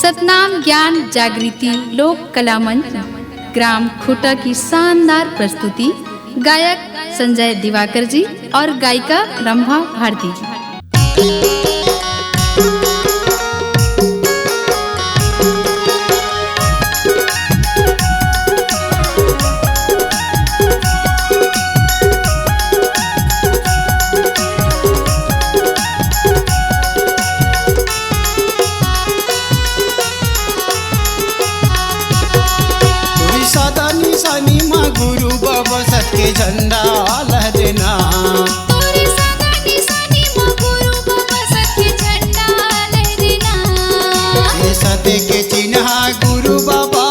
सतनाम ज्ञान जागृति लोक कला मंच ग्राम खूटा की शानदार प्रस्तुति गायक संजय दिवाकर जी और गायिका रंभा भारती जी। गुरु बाबा सबके झंडा लहरना तोरी सदा निशानी मां गुरु बाबा सबके झंडा लहरना ये सदे के चिन्ह गुरु बाबा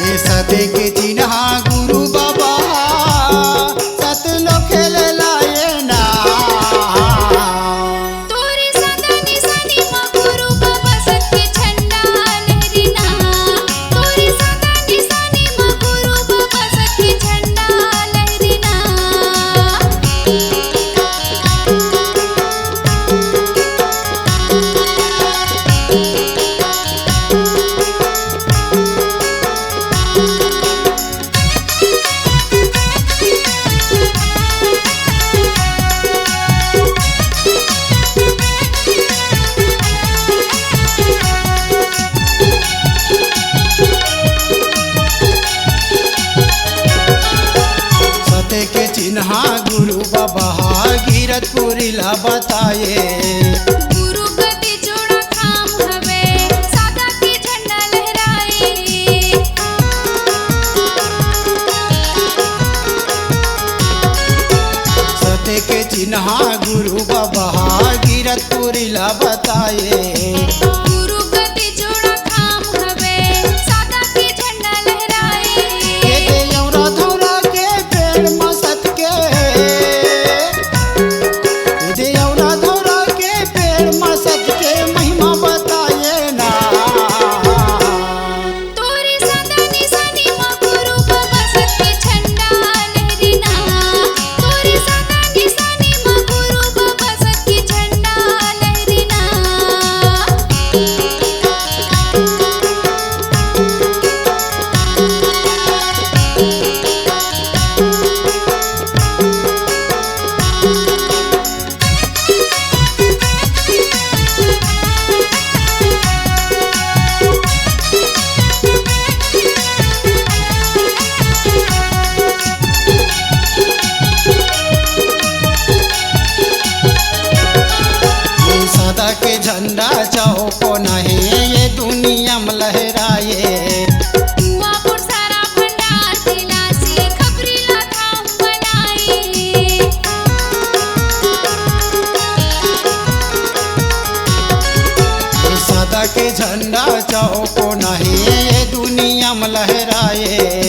ये सदे के चिन्ह गुरु बाबा सत लो खेल लाए ना तोरी सदा निशानी मां गुरु बाबा सबके झंडा लहरना तोरी सदा निशानी मां गुरु बाबा सबके झंडा लहरना सते के चिन्ह गुरु बाबा गिरतपुरी ला बताए गुरु गति जोड़ा काम हवे सादा के झंडा लहराए सते के चिन्ह गुरु बाबा गिरतपुरी ला बताए गुरु गति जोड़ा काम हवे सादा के झंडा लहराए ये देवरा धौरा के पेड़ मसत के ये देवरा धौरा के पेड़ मसत के महिमा बताए ना तोरी सदा निशानी मां गुरु बाबा सबके झंडा लहरना तोरी सदा निशानी मां गुरु बाबा सबके झंडा लहरना ये सदा के झंडा चाहो को नहीं ये दुनिया में लहराए कुआपुर सारा भंडार दिला से खबरी ला थाम बनाए ये सदा के झंडा चाहो को नहीं ये दुनिया में लहराए